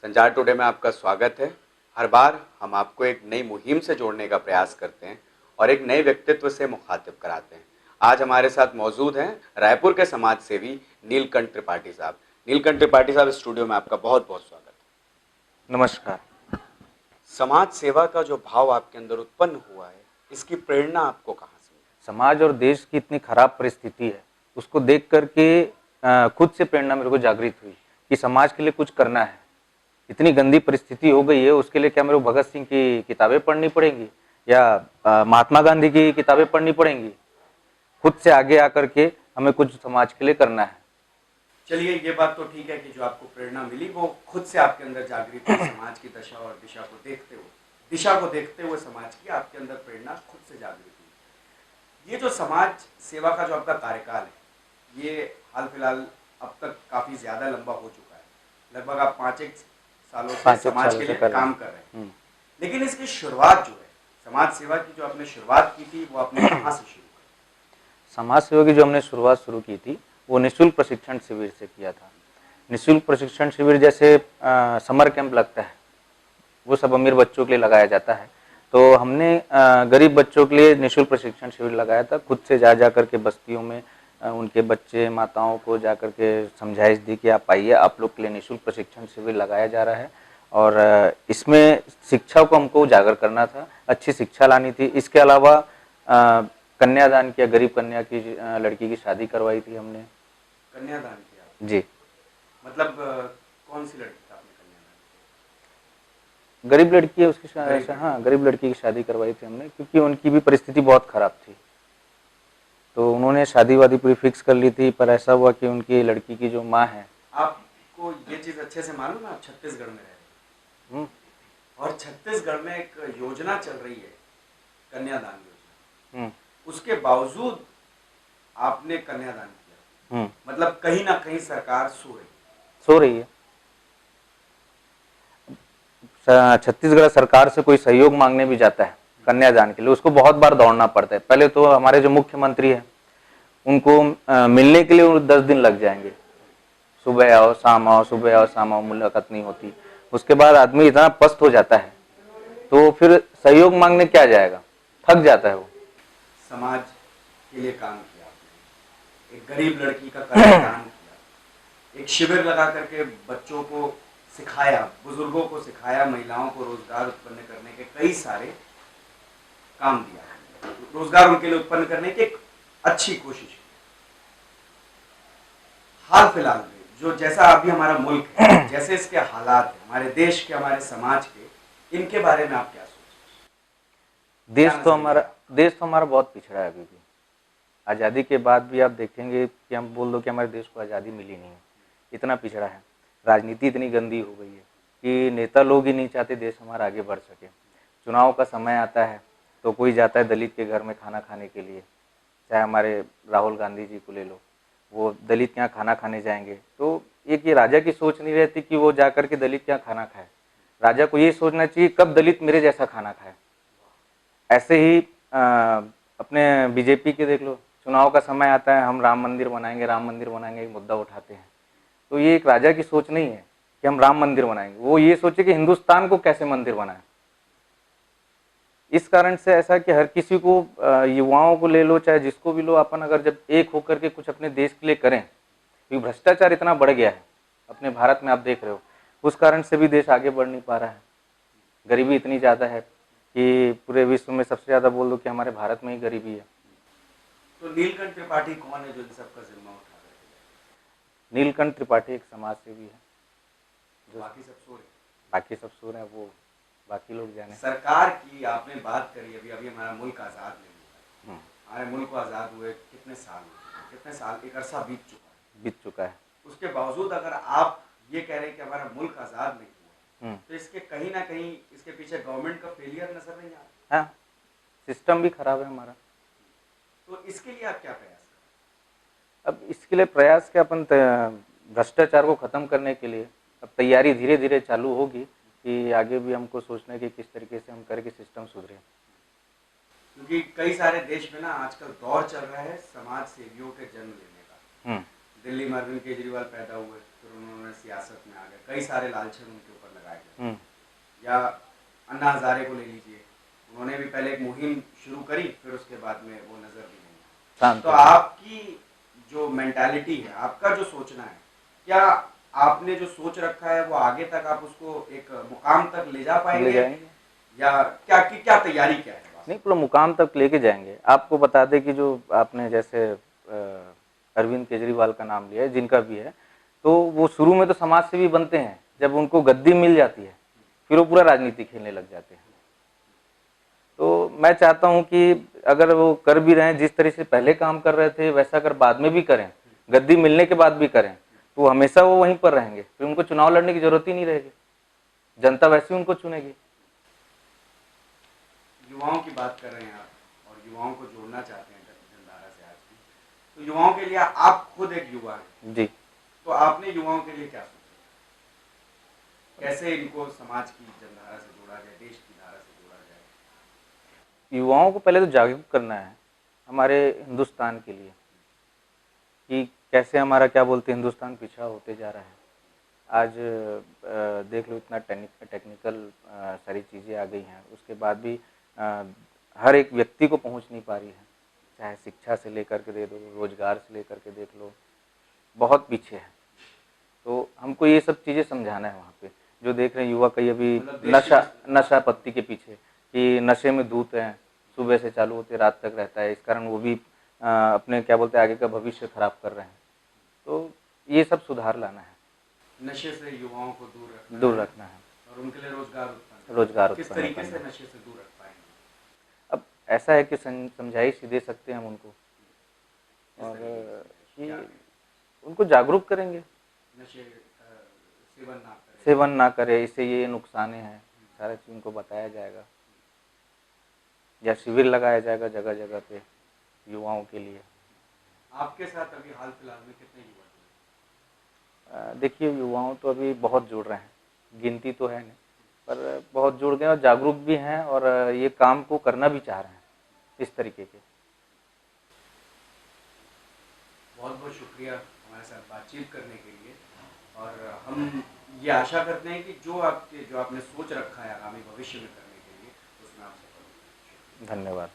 संचार टुडे में आपका स्वागत है। हर बार हम आपको एक नई मुहिम से जोड़ने का प्रयास करते हैं और एक नए व्यक्तित्व से मुखातिब कराते हैं। आज हमारे साथ मौजूद हैं रायपुर के समाज सेवी नीलकंठ त्रिपाठी साहब। नीलकंठ त्रिपाठी साहब, स्टूडियो में आपका बहुत बहुत स्वागत है। नमस्कार। समाज सेवा का जो भाव आपके अंदर उत्पन्न हुआ है, इसकी प्रेरणा आपको कहाँ से मिली? समाज और देश की इतनी खराब परिस्थिति है, उसको देख करके खुद से प्रेरणा मेरे को जागृत हुई कि समाज के लिए कुछ करना है। इतनी गंदी परिस्थिति हो गई है, उसके लिए क्या मेरे को भगत सिंह की किताबें पढ़नी पड़ेंगी या महात्मा गांधी की किताबें पढ़नी पड़ेंगी? खुद से आगे आकर के हमें कुछ समाज के लिए करना है। चलिए, ये बात तो ठीक है कि जो आपको प्रेरणा मिली वो खुद से आपके अंदर जागृत हुई। समाज की दशा और दिशा को देखते हुए समाज की आपके अंदर प्रेरणा खुद से जागृत हुई। ये जो समाज सेवा का जो आपका कार्यकाल है, ये हाल फिलहाल अब तक काफी ज्यादा लंबा हो चुका है। लगभग आप 5 सालों से समाज के लिए काम कर रहे हैं। लेकिन इसकी शुरुआत जो है, समाज सेवा की जो आपने शुरुआत की थी, वो आपने कहाँ से शुरू की? समाज सेवा की जो हमने शुरुआत शुरू की थी वो निःशुल्क प्रशिक्षण शिविर से किया था। निःशुल्क प्रशिक्षण शिविर जैसे समर कैंप लगता है, वो सब अमीर बच्चों के लिए लगाया जाता है। तो हमने गरीब बच्चों के लिए निःशुल्क प्रशिक्षण शिविर लगाया था। खुद से जा करके बस्तियों में उनके बच्चे माताओं को जा करके समझाइश दी कि आप आइए, आप लोग के लिए निःशुल्क प्रशिक्षण शिविर लगाया जा रहा है। और इसमें शिक्षा को हमको उजागर करना था, अच्छी शिक्षा लानी थी। इसके अलावा कन्यादान किया, गरीब कन्या की लड़की की शादी करवाई थी हमने। कन्यादान किया जी। मतलब कौन सी लड़की का आपने कन्यादान किया? गरीब लड़की है उसकी हाँ, गरीब लड़की की शादी करवाई थी हमने, क्योंकि उनकी भी परिस्थिति बहुत खराब थी। तो उन्होंने शादी वादी पूरी फिक्स कर ली थी, पर ऐसा हुआ कि उनकी लड़की की जो माँ है। आपको ये चीज अच्छे से मालूम है, आप छत्तीसगढ़ में रह रहे हैं और छत्तीसगढ़ में एक योजना चल रही है, कन्यादान योजना। उसके बावजूद आपने कन्यादान किया। मतलब कहीं ना कहीं सरकार सो रही है। छत्तीसगढ़ सरकार से कोई सहयोग मांगने भी जाता है कन्यादान के लिए, उसको बहुत बार दौड़ना पड़ता है। पहले तो हमारे जो मुख्यमंत्री है उनको मिलने के लिए 10 दिन लग जाएंगे। सुबह आओ शाम आओ, सुबह आओ शाम आओ, मुलाकात नहीं होती। उसके बाद आदमी इतना पस्त हो जाता है, तो फिर सहयोग मांगने क्या जाएगा, थक जाता है वो। समाज के लिए काम किया आपने, एक गरीब लड़की का कन्यादान किया, एक शिविर लगा करके बच्चों को सिखाया, बुजुर्गों को सिखाया, महिलाओं को रोजगार उत्पन्न करने के कई सारे काम दिया, रोजगार उनके लिए उत्पन्न करने की एक अच्छी कोशिश की। हाल फिलहाल में जो जैसा अभी हमारा मुल्क है, जैसे इसके हालात है, हमारे देश के, हमारे समाज के, इनके बारे में आप क्या सोचते? देश तो हमारा बहुत पिछड़ा है अभी भी। आज़ादी के बाद भी आप देखेंगे कि हम बोल दो कि हमारे देश को आज़ादी मिली नहीं है, इतना पिछड़ा है। राजनीति इतनी गंदी हो गई है कि नेता लोग ही नहीं चाहते देश हमारा आगे बढ़ सके। चुनाव का समय आता है तो कोई जाता है दलित के घर में खाना खाने के लिए, चाहे हमारे राहुल गांधी जी को ले लो, वो दलित के यहाँ खाना खाने जाएंगे। तो एक ये राजा की सोच नहीं रहती कि वो जा करके दलित के यहाँ खाना खाए। राजा को ये सोचना चाहिए कब दलित मेरे जैसा खाना खाए। ऐसे ही अपने बीजेपी के देख लो, चुनाव का समय आता है हम राम मंदिर बनाएंगे, राम मंदिर बनाएंगे, एक मुद्दा उठाते हैं। तो ये एक राजा की सोच नहीं है कि हम राम मंदिर बनाएंगे, वो ये सोचे कि हिंदुस्तान को कैसे मंदिर बनाए। इस कारण से ऐसा कि हर किसी को, युवाओं को ले लो चाहे जिसको भी लो, अपन अगर जब एक होकर के कुछ अपने देश के लिए करें, क्योंकि भ्रष्टाचार इतना बढ़ गया है अपने भारत में, आप देख रहे हो, उस कारण से भी देश आगे बढ़ नहीं पा रहा है। गरीबी इतनी ज़्यादा है कि पूरे विश्व में सबसे ज़्यादा बोल दो कि हमारे भारत में ही गरीबी है। तो नीलकंठ त्रिपाठी कौन है जो इन सबका जिम्मा उठा रहे हैं? नीलकंठ त्रिपाठी एक समाज सेवी है। जो बाकी सब सो रहे हैं? बाकी सब सो रहे हैं, वो बाकी लोग जाने। सरकार की आपने बात करी, अभी हमारा मुल्क आज़ाद नहीं हुआ। हमारे मुल्क को आज़ाद हुए कितने साल, एक अरसा बीत चुका है। उसके बावजूद अगर आप ये कह रहे हैं कि हमारा मुल्क आज़ाद नहीं हुआ, तो इसके कहीं ना कहीं इसके पीछे गवर्नमेंट का फेलियर नजर नहीं आ रहा? हाँ, सिस्टम भी खराब है हमारा। तो इसके लिए आप क्या प्रयास करें? अब इसके लिए प्रयास क्या, अपन भ्रष्टाचार को खत्म करने के लिए अब तैयारी धीरे धीरे चालू होगी कि आगे भी हमको सोचना है कि किस तरीके से हम करके सिस्टम सुधरे। क्योंकि कई सारे देश में ना आजकल दौर चल रहा है समाज सेवियों के जन्म लेने का। दिल्ली में अरविंद केजरीवाल पैदा हुए, फिर उन्होंने सियासत में आ गए, कई सारे लालचन उनके ऊपर लगाए गए। हम्म, या अन्ना हजारे को ले लीजिए, उन्होंने भी पहले एक मुहिम शुरू करी, फिर उसके बाद में वो नजर भी नहीं आया। शांत तो हो गए। आपकी जो मेंटालिटी है, आपका जो सोचना है, क्या आपने जो सोच रखा है वो आगे तक आप उसको एक मुकाम तक ले जा ले पाएंगे, जाएंगे। या क्या तैयारी क्या है वास्तव नहीं, पूरा मुकाम तक लेके जाएंगे। आपको बता दें कि जो आपने जैसे अरविंद केजरीवाल का नाम लिया है, जिनका भी है, तो वो शुरू में तो समाज सेवी बनते हैं, जब उनको गद्दी मिल जाती है फिर वो पूरा राजनीति खेलने लग जाते हैं। तो मैं चाहता हूं कि अगर वो कर भी रहे हैं, जिस तरह से पहले काम कर रहे थे वैसा अगर बाद में भी करें, गद्दी मिलने के बाद भी करें, तो हमेशा वो वहीं पर रहेंगे, फिर उनको चुनाव लड़ने की जरूरत ही नहीं रहेगी, जनता वैसे ही उनको चुनेगी। युवाओं की बात कर रहे हैं आप, और युवाओं को जोड़ना चाहते हैं जनधारा से आज भी, तो युवाओं के लिए, आप खुद एक युवा हैं जी, तो आपने युवाओं के लिए क्या सोचा, कैसे इनको समाज की जनधारा से जोड़ा जाए, देश की धारा से जोड़ा जाए? युवाओं को पहले तो जागरूक करना है हमारे हिंदुस्तान के लिए, कि कैसे हमारा क्या बोलते हैं हिंदुस्तान पिछड़ा होते जा रहा है। आज देख लो, इतना टेक्निकल सारी चीज़ें आ गई हैं, उसके बाद भी हर एक व्यक्ति को पहुंच नहीं पा रही है, चाहे शिक्षा से लेकर के दे दो, रोजगार से लेकर के देख लो, बहुत पीछे है। तो हमको ये सब चीज़ें समझाना है वहाँ पे, जो देख रहे हैं युवा कई अभी मतलब देश नशा पत्ती के पीछे, कि नशे में धूत हैं, सुबह से चालू होते रात तक रहता है, इस कारण वो भी अपने क्या बोलते हैं आगे का भविष्य खराब कर रहे हैं। तो ये सब सुधार लाना है, नशे से युवाओं को दूर रखना है, और उनके लिए रोजगार उत्पन्न रोजगार किस उत्पन्न तरीके से करना है। नशे से दूर रख पाएंगे? अब ऐसा है कि समझाइश दे सकते हैं हम उनको, किस और तरीके से? क्या कि उनको जागरूक करेंगे, नशे सेवन ना करें? सेवन ना करे, इससे ये नुकसान हैं, सारा चीज़ उनको बताया जाएगा, या शिविर लगाया जाएगा जगह जगह पे युवाओं के लिए। आपके साथ अभी हाल फिलहाल में कितने युवा जुड़े? देखिए, युवाओं तो अभी बहुत जुड़ रहे हैं, गिनती तो है नहीं, पर बहुत जुड़ गए और जागरूक भी हैं, और ये काम को करना भी चाह रहे हैं इस तरीके के। बहुत बहुत शुक्रिया हमारे साथ बातचीत करने के लिए, और हम ये आशा करते हैं कि जो आपने सोच रखा है आगामी भविष्य में करने के लिए, उसमें आप सफल होंगे। धन्यवाद।